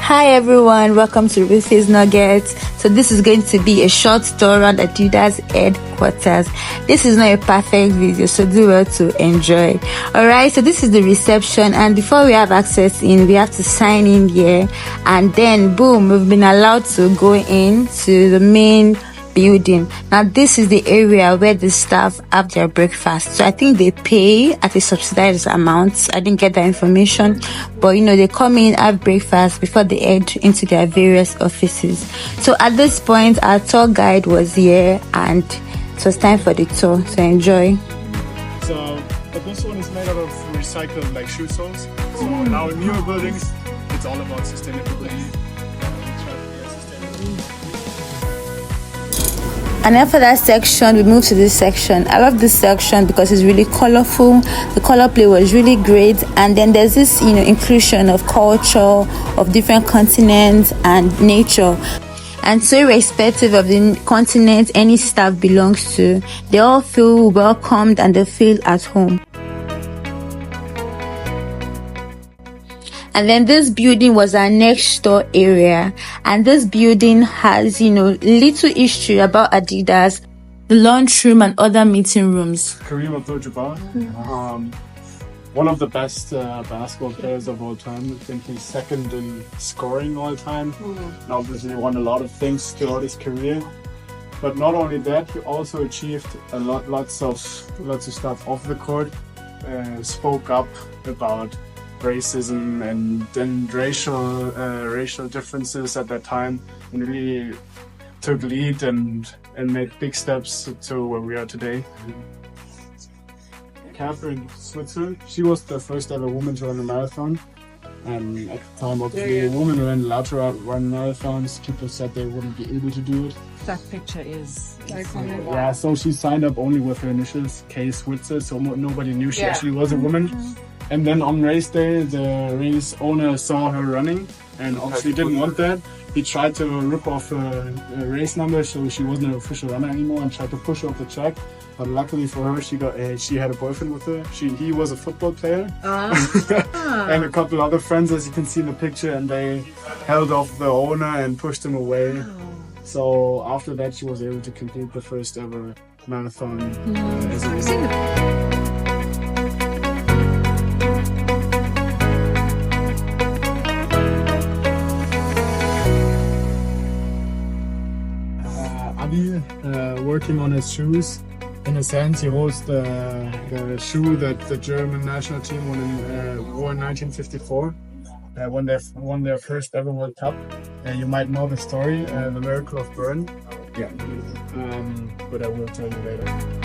Hi everyone, welcome to Ruthie's Nuggets. So this is going to be a short tour around Adidas headquarters. This is not a perfect video, so do well to enjoy. Alright, so this is the reception, and before we have access in, we have to sign in here, and then boom, we've been allowed to go in to the main building. Now this is the area where the staff have their breakfast, so I think they pay at a subsidized amount. I didn't get that information, but they come in, have breakfast before they head into their various offices. So at this point our tour guide was here and it was time for the tour, so enjoy. So this one is made out of recycled shoe soles. So now in newer buildings it's all about sustainability. And after that section, we moved to this section. I love this section because it's really colorful. The color play was really great. And then there's this, inclusion of culture, of different continents and nature. And so irrespective of the continent any staff belongs to, they all feel welcomed and they feel at home. And then this building was our next store area, and this building has little history about Adidas, the lunchroom and other meeting rooms. Kareem Abdul-Jabbar, one of the best basketball players of all time. I think he's second in scoring all time. And obviously won a lot of things throughout his career. But not only that, he also achieved lots of stuff off the court. Spoke up about racism and then racial differences at that time, and really took lead and made big steps to where we are today. Catherine Switzer, she was the first ever woman to run a marathon, and at the time obviously women weren't allowed to run marathons. People said they wouldn't be able to do it. That picture is iconic. Yeah, so she signed up only with her initials, K. Switzer, so nobody knew she actually was a woman. And then on race day, the race owner saw her running and obviously didn't want that. He tried to rip off a race number, so she wasn't an official runner anymore, and tried to push her off the track. But luckily for her, she had a boyfriend with her. He was a football player. And a couple other friends, as you can see in the picture, and they held off the owner and pushed him away. So after that, she was able to complete the first ever marathon as a result. Working on his shoes. In a sense, he holds the shoe that the German national team wore in 1954 when they won their first ever World Cup. You might know the story, the miracle of Bern. Yeah. But I will tell you later.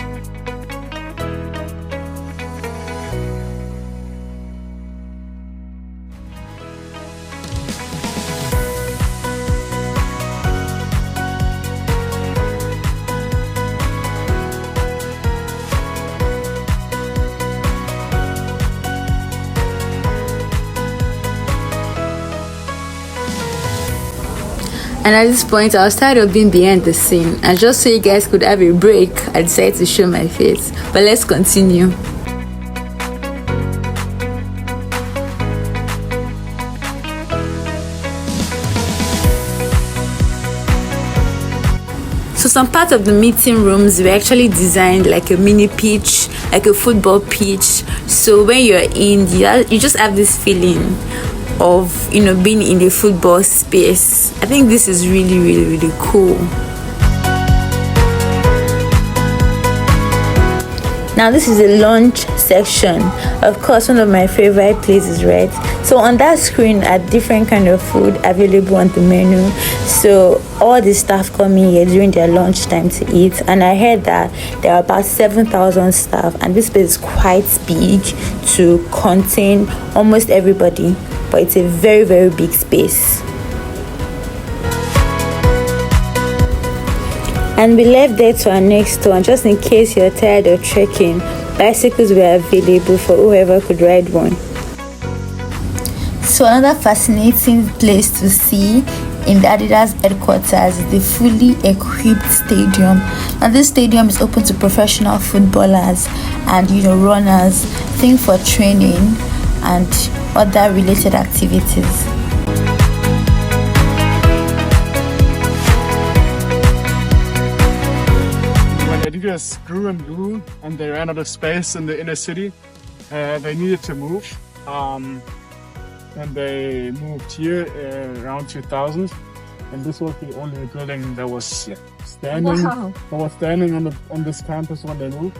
And at this point, I was tired of being behind the scene, and just so you guys could have a break, I decided to show my face. But let's continue. So some parts of the meeting rooms were actually designed like a mini pitch, like a football pitch. So when you're in, you just have this feeling of being in the football space. I think this is really, really, really cool. Now this is the lunch section, of course one of my favorite places, right? So on that screen are different kind of food available on the menu. So all the staff come in here during their lunchtime to eat, and I heard that there are about 7,000 staff, and this place is quite big to contain almost everybody, but it's a very, very big space. And we left there to our next tour, and just in case you're tired of trekking, bicycles were available for whoever could ride one. So another fascinating place to see in the Adidas headquarters is the fully equipped stadium. And this stadium is open to professional footballers and runners, things for training and other related activities. Adidas grew and grew, and they ran out of space in the inner city. They needed to move, and they moved here around 2000. And this was the only building that was standing. Wow. That was standing on this campus when they moved,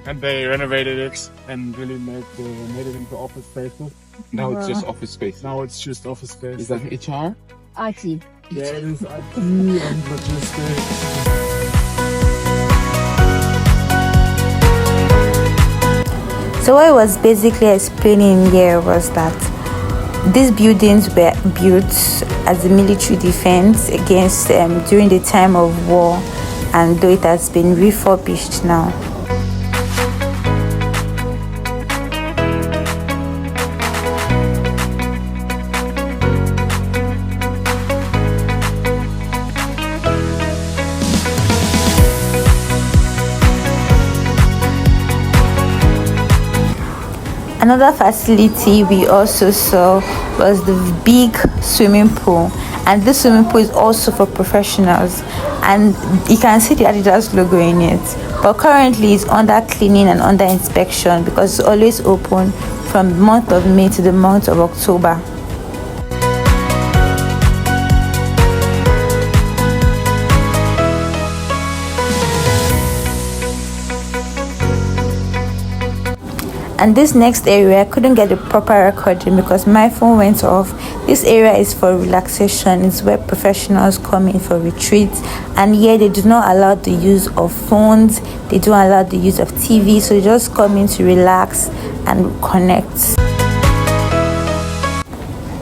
and they renovated it and really made it into office spaces. Now it's just office space. Now it's just office space. Is that HR? IT. Yeah, it is IT and logistics. So what I was basically explaining here was that these buildings were built as a military defense against during the time of war, and though it has been refurbished now. Another facility we also saw was the big swimming pool, and this swimming pool is also for professionals, and you can see the Adidas logo in it, but currently it's under cleaning and under inspection because it's always open from the month of May to the month of October. And this next area, I couldn't get a proper recording because my phone went off. This area is for relaxation. It's where professionals come in for retreats, and here they do not allow the use of phones, they don't allow the use of TV, so they just come in to relax and connect.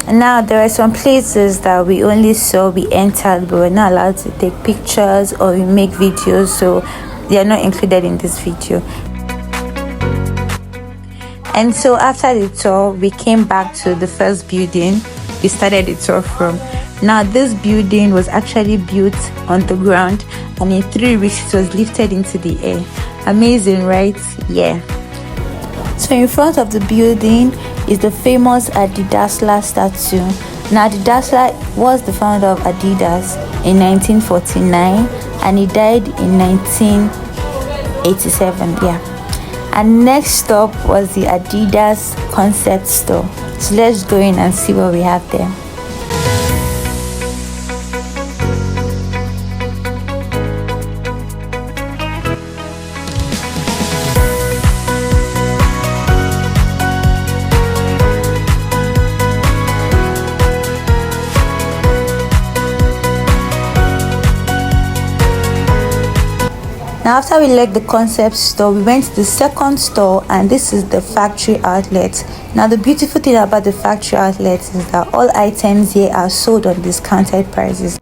And now there are some places that we only saw, we entered, but we're not allowed to take pictures or we make videos, so they are not included in this video. And so after the tour, we came back to the first building we started the tour from. Now this building was actually built on the ground, and in 3 weeks it was lifted into the air. Amazing, right? Yeah. So in front of the building is the famous Adidas statue. Now Adidas was the founder of Adidas in 1949, and he died in 1987. Yeah. And next stop was the Adidas concept store. So let's go in and see what we have there. Now after we left the concept store, we went to the second store, and this is the factory outlet. Now the beautiful thing about the factory outlet is that all items here are sold on discounted prices.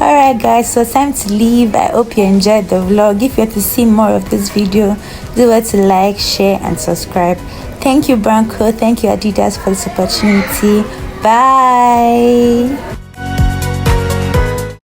Alright guys, so time to leave. I hope you enjoyed the vlog. If you want to see more of this video, do well to like, share and subscribe. Thank you Branko, thank you Adidas for this opportunity. Bye.